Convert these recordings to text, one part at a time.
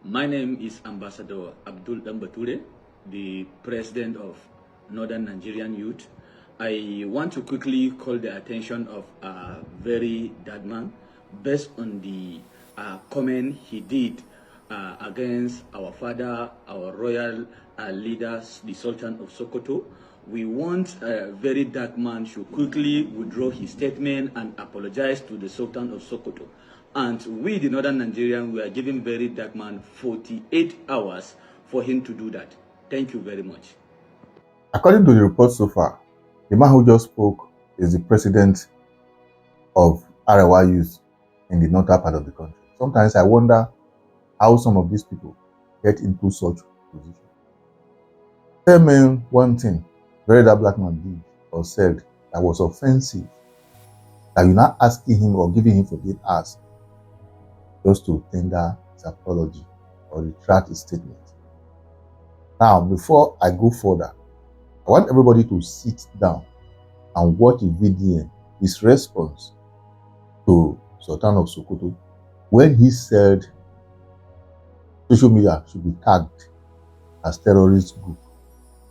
My name is Ambassador Abdul Dambature, the president of Northern Nigerian Youth. I want to quickly call the attention of Very Dark Man based on the comment he did against our father, our royal leaders, the Sultan of s0k0t0. We want Very Dark Man should quickly withdraw his statement and apologize to the Sultan of s0k0t0. And we, the Northern Nigerian, we are giving Very Dark Man 48 hours for him to do that. Thank you very much. According to the report so far, the man who just spoke is the president of Arewa youth in the northern part of the country. Sometimes I wonder how some of these people get into such position. Tell me one thing Very Dark Blackman did or said that was offensive, that you're not asking him or giving him 48 hours just to tender his apology or retract his statement. Now, before I go further, I want everybody to sit down and watch the video, his response to Sultan of s0k0t0 when he said social media should be tagged as terrorist group.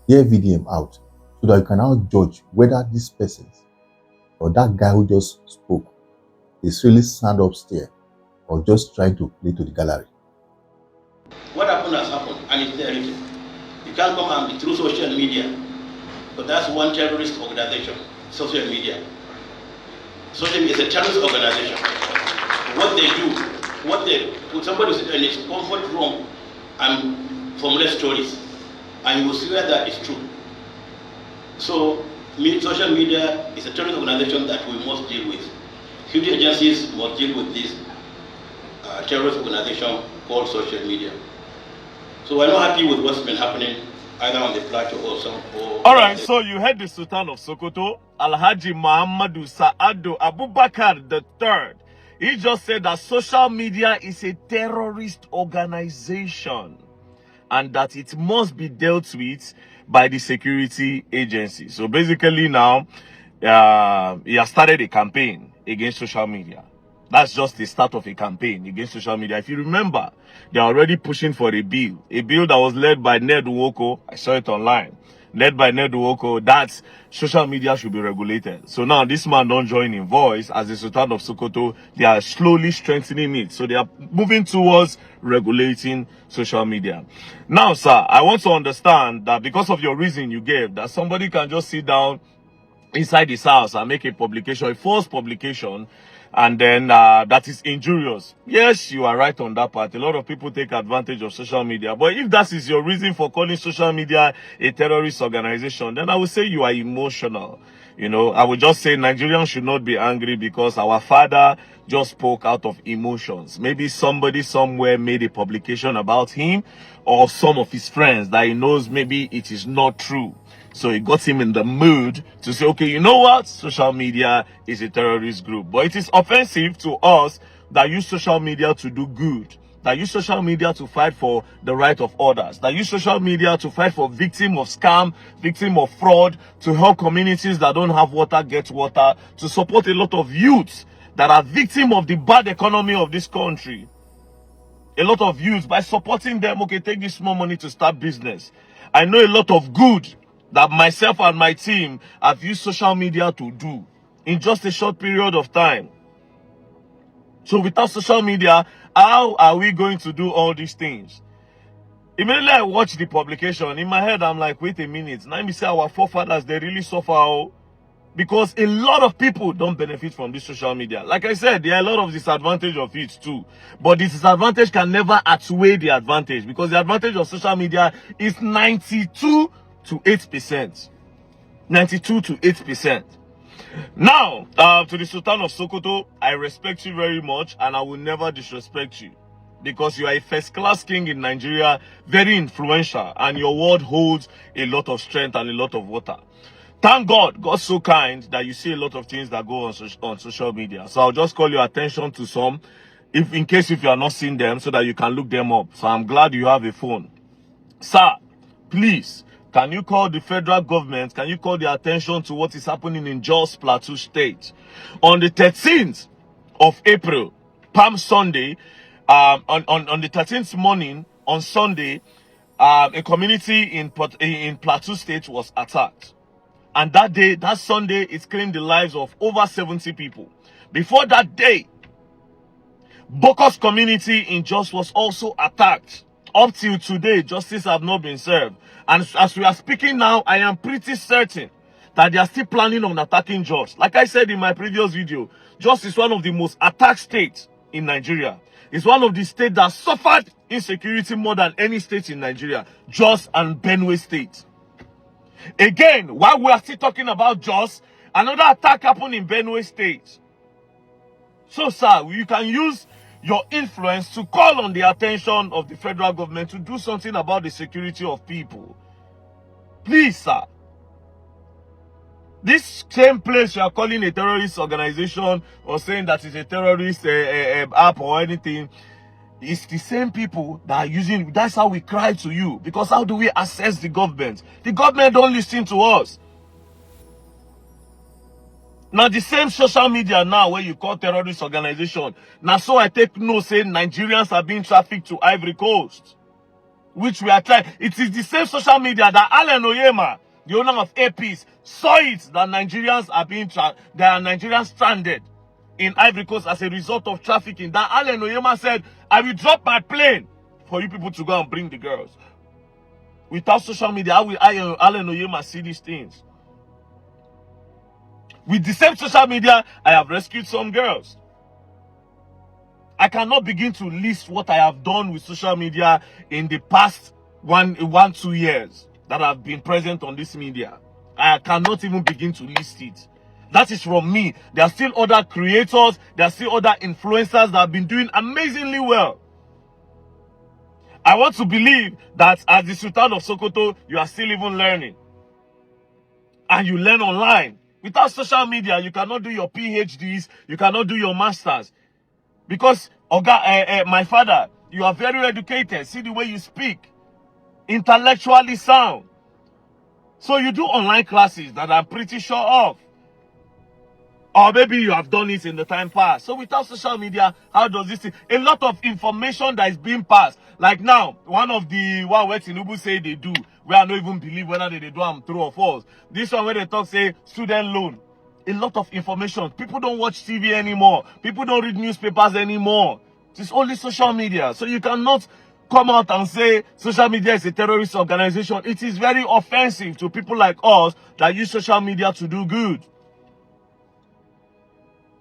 Hear video out so that you can now judge whether this person or that guy who just spoke is really stand upstairs or just trying to play to the gallery. What happened has happened, and it's there written. You can't come and be through social media, but that's one terrorist organization, social media. Social media is a terrorist organization. What they do, put somebody in his comfort room and formulate stories, and you will swear that it's true. So, social media is a terrorist organization that we must deal with. Security agencies must deal with this terrorist organization called social media. So we're not happy with what's been happening either on the plateau or some. Alright, so you heard the Sultan of s0k0t0, Alhaji Muhammadu Sa'adu Abubakar III. He just said that social media is a terrorist organization and that it must be dealt with by the security agency. So basically now, he has started a campaign against social media. That's just the start of a campaign against social media. If you remember, they're already pushing for a bill that was led by Ned Nwoko. I saw it online. Led by Ned Nwoko, that social media should be regulated. So now this man don't join in voice as the Sultan of s0k0t0. They are slowly strengthening it. So they are moving towards regulating social media. Now, sir, I want to understand that because of your reason you gave, that somebody can just sit down inside his house and make a publication, a false publication, and then that is injurious. Yes, you are right on that part. A lot of people take advantage of social media. But if that is your reason for calling social media a terrorist organization, then I would say you are emotional. You know, I would just say Nigerians should not be angry because our father just spoke out of emotions. Maybe somebody somewhere made a publication about him or some of his friends that he knows maybe it is not true. So it got him in the mood to say, okay, you know what? Social media is a terrorist group. But it is offensive to us that use social media to do good, that use social media to fight for the right of others, that use social media to fight for victim of scam, victim of fraud, to help communities that don't have water get water, to support a lot of youths that are victim of the bad economy of this country. A lot of youths, by supporting them, okay, take this small money to start business. I know a lot of good that myself and my team have used social media to do in just a short period of time. So without social media, how are we going to do all these things? Immediately I watched the publication, in my head I'm like, wait a minute, now me say our forefathers, they really suffer, because a lot of people don't benefit from this social media. Like I said, there are a lot of disadvantage of it too. But the disadvantage can never outweigh the advantage, because the advantage of social media is 92 to 8%. 92 to 8%. Now, to the Sultan of s0k0t0, I respect you very much and I will never disrespect you, because you are a first-class king in Nigeria, very influential, and your word holds a lot of strength and a lot of water. Thank God, God's so kind that you see a lot of things that go on social media. So I'll just call your attention to some, in case you are not seeing them, so that you can look them up. So I'm glad you have a phone. Sir, please, can you call the federal government? Can you call their attention to what is happening in Jos Plateau State? On the 13th of April, Palm Sunday, on the 13th morning, on Sunday, a community in Plateau State was attacked. And that day, that Sunday, it claimed the lives of over 70 people. Before that day, Boko's community in Jos was also attacked. Up till today, justice have not been served. And as we are speaking now, I am pretty certain that they are still planning on attacking Jos. Like I said in my previous video, Jos is one of the most attacked states in Nigeria. It's one of the states that suffered insecurity more than any state in Nigeria. Jos and Benue State. Again, while we are still talking about Jos, another attack happened in Benue State. So, sir, you can use your influence to call on the attention of the federal government to do something about the security of people. Please, sir. This same place you are calling a terrorist organization or saying that it's a terrorist app or anything, it's the same people that are using. That's how we cry to you. Because how do we assess the government? The government don't listen to us. Now the same social media now where you call terrorist organization. Now so I take note saying Nigerians are being trafficked to Ivory Coast. Which we are trying. It is the same social media that Alan Oyema, the owner of APs, saw it that Nigerians are being there are Nigerians stranded in Ivory Coast as a result of trafficking. That Alan Oyema said, I will drop my plane for you people to go and bring the girls. Without social media, how will Alan Oyema see these things? With the same social media, I have rescued some girls. I cannot begin to list what I have done with social media in the past 2 years that I've been present on this media. I cannot even begin to list it. That is from me. There are still other creators, there are still other influencers that have been doing amazingly well. I want to believe that as the Sultan of Sokoto, you are still even learning. And you learn online. Without social media, you cannot do your PhDs, you cannot do your masters. Because, my father, you are very educated. See the way you speak. Intellectually sound. So you do online classes that I'm pretty sure of. Or maybe you have done it in the time past. So without social media, how does this... A lot of information that is being passed. Like now, one of the... What Tinubu say they do, where I don't even believe whether they do them true or false. This one where they talk, say, student loan. A lot of information. People don't watch TV anymore. People don't read newspapers anymore. It's only social media. So you cannot come out and say social media is a terrorist organization. It is very offensive to people like us that use social media to do good.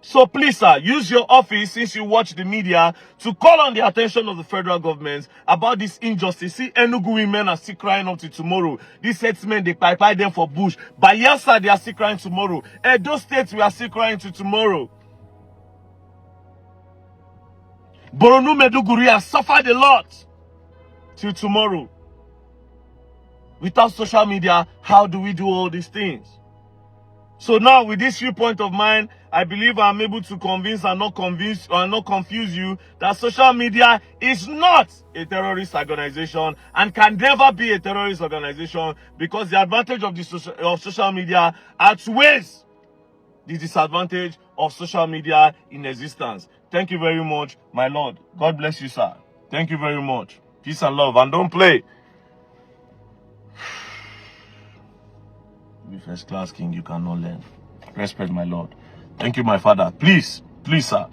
So please, sir, use your office since you watch the media to call on the attention of the federal government about this injustice. See, Enugu women are still crying up to tomorrow. These herdsmen, they buy them for bush. Bayelsa, they are still crying tomorrow. Those states, we are still crying to tomorrow. Boronu Meduguri has suffered a lot till tomorrow. Without social media, how do we do all these things? So now with this viewpoint of mine, I believe I'm able to convince and not confuse you that social media is not a terrorist organization and can never be a terrorist organization because the advantage of social media outweighs the disadvantage of social media in existence. Thank you very much, my lord. God bless you, sir. Thank you very much. Peace and love, and don't play. Be first class king, you cannot learn. Respect, my lord. Thank you, my father. Please, sir.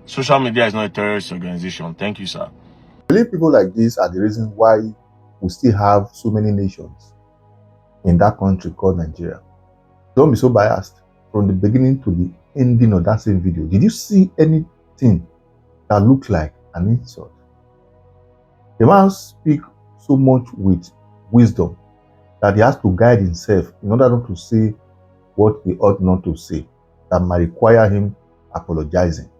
Social media is not a terrorist organization. Thank you, sir. I believe people like this are the reason why we still have so many nations in that country called Nigeria. Don't be so biased. From the beginning to the ending of that same video, did you see anything that looked like an insult? The man speaks so much with wisdom that he has to guide himself in order not to say what he ought not to say, that might require him apologizing.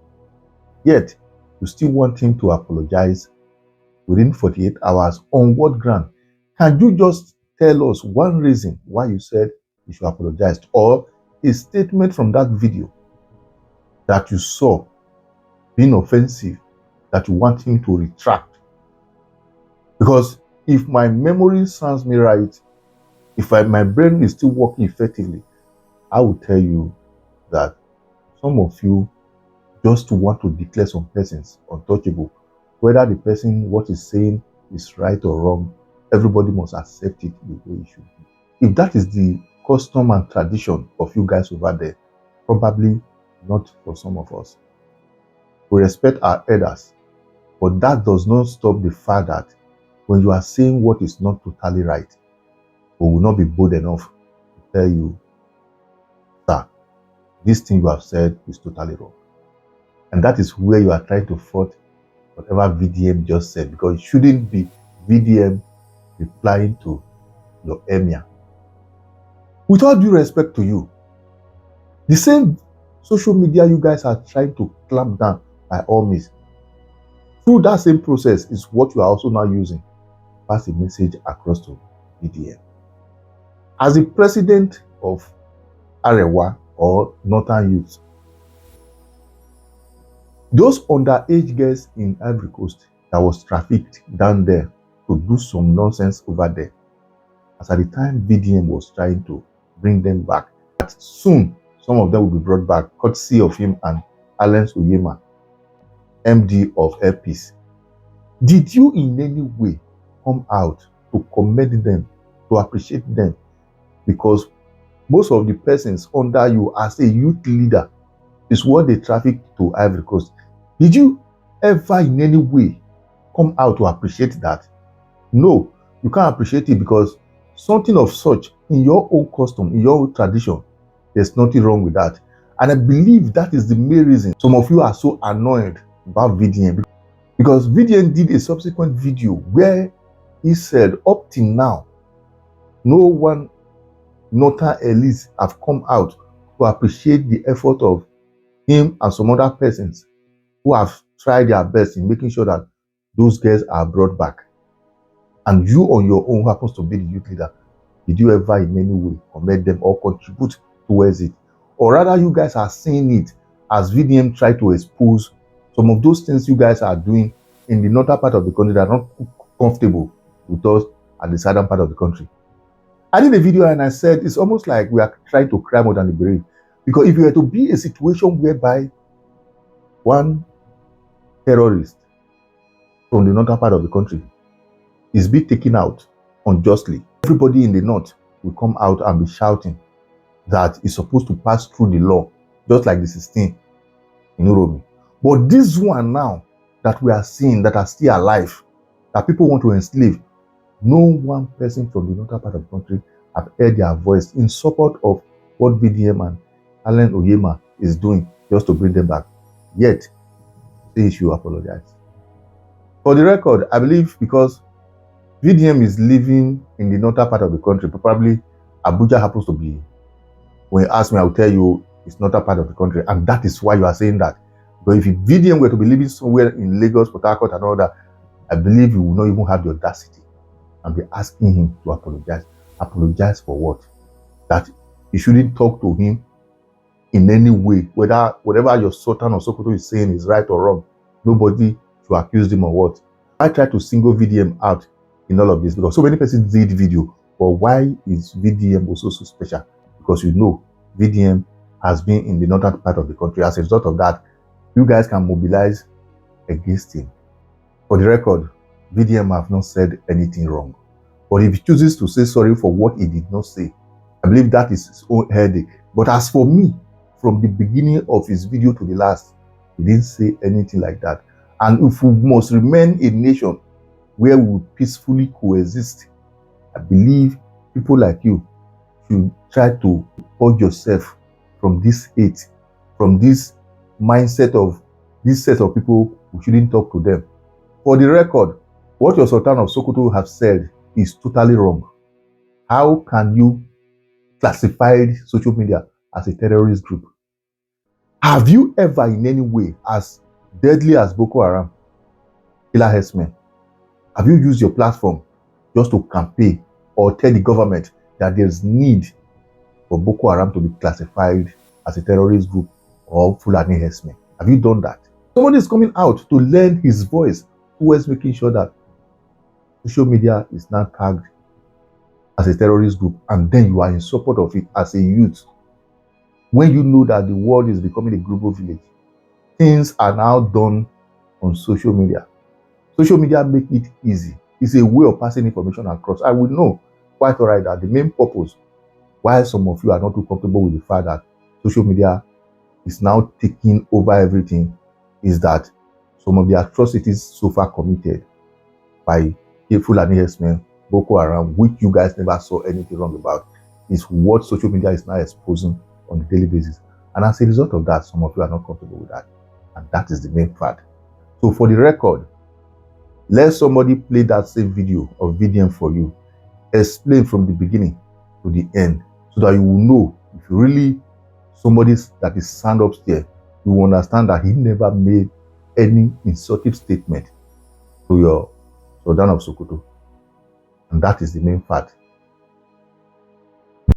Yet, you still want him to apologize within 48 hours. On what ground? Can you just tell us one reason why you said you should apologize, or a statement from that video that you saw being offensive that you want him to retract? Because if my memory serves me right, if my brain is still working effectively, I will tell you that some of you just want to declare some persons untouchable whether the person, what is saying is right or wrong, everybody must accept it the way it should be. If that is the custom and tradition of you guys over there, probably not for some of us. We respect our elders, but that does not stop the fact that when you are saying what is not totally right, we will not be bold enough to tell you, sir, this thing you have said is totally wrong. And that is where you are trying to fault whatever VDM just said, because it shouldn't be VDM replying to your emir. With all due respect to you, the same social media you guys are trying to clamp down by all means, through that same process is what you are also now using to pass a message across to VDM. As the president of Arewa or Northern Youth, those underage girls in Ivory Coast that was trafficked down there to do some nonsense over there, as at the time VDM was trying to bring them back, that soon some of them will be brought back, courtesy of him and Alan Oyema, MD of Air Peace. Did you in any way come out to commend them, to appreciate them? Because most of the persons under you as a youth leader is what they trafficked to Ivory Coast. Did you ever in any way come out to appreciate that? No, you can't appreciate it because something of such in your own custom, in your own tradition, there's nothing wrong with that. And I believe that is the main reason some of you are so annoyed about VDM, because VDM did a subsequent video where he said up till now, no one, Northern elites have come out to appreciate the effort of him and some other persons who have tried their best in making sure that those girls are brought back. And you on your own happens to be the youth leader. Did you ever in any way commend them or contribute towards it? Or rather, you guys are seeing it as VDM try to expose some of those things you guys are doing in the northern part of the country that are not comfortable with us at the southern part of the country. I did a video and I said it's almost like we are trying to cry more than the brave. Because if you were to be a situation whereby one terrorist from the northern part of the country is being taken out unjustly, everybody in the north will come out and be shouting that it's supposed to pass through the law, just like the 16 in Uromi. But this one now that we are seeing that are still alive, that people want to enslave, no one person from the northern part of the country have heard their voice in support of what VDM and Alan Oyema is doing just to bring them back. Yet, they should apologize. For the record, I believe because VDM is living in the northern part of the country, probably Abuja happens to be, when you ask me, I will tell you it's not a part of the country, and that is why you are saying that. But if VDM were to be living somewhere in Lagos, Port Harcourt, and all that, I believe you will not even have the audacity and be asking him to apologize. Apologize for what? That you shouldn't talk to him in any way, whether whatever your Sultan or s0k0t0 is saying is right or wrong. Nobody should accuse him of what. I try to single VDM out in all of this because so many persons did video. But why is VDM also so special? Because you know VDM has been in the northern part of the country. As a result of that, you guys can mobilize against him. For the record, VDM have not said anything wrong. But if he chooses to say sorry for what he did not say, I believe that is his own headache. But as for me, from the beginning of his video to the last, he didn't say anything like that. And if we must remain a nation where we will peacefully coexist, I believe people like you should try to purge yourself from this hate, from this mindset of this set of people who shouldn't talk to them. For the record, what your Sultan of s0k0t0 have said is totally wrong. How can you classify social media as a terrorist group? Have you ever in any way, as deadly as Boko Haram, killer herdsmen, have you used your platform just to campaign or tell the government that there's need for Boko Haram to be classified as a terrorist group or Fulani herdsmen? Have you done that? Somebody is coming out to lend his voice towards making sure that social media is now tagged as a terrorist group, and then you are in support of it as a youth. When you know that the world is becoming a global village, things are now done on social media. Social media make it easy. It's a way of passing information across. I will know quite all right that the main purpose why some of you are not too comfortable with the fact that social media is now taking over everything is that some of the atrocities so far committed by Fulani herdsmen, Boko Haram, which you guys never saw anything wrong about, is what social media is now exposing on a daily basis. And as a result of that, some of you are not comfortable with that. And that is the main fact. So for the record, let somebody play that same video or VDM for you. Explain from the beginning to the end so that you will know if really somebody that is stand upstairs, you will understand that he never made any insultive statement to your Sultan of Sokoto. And that is the main fact.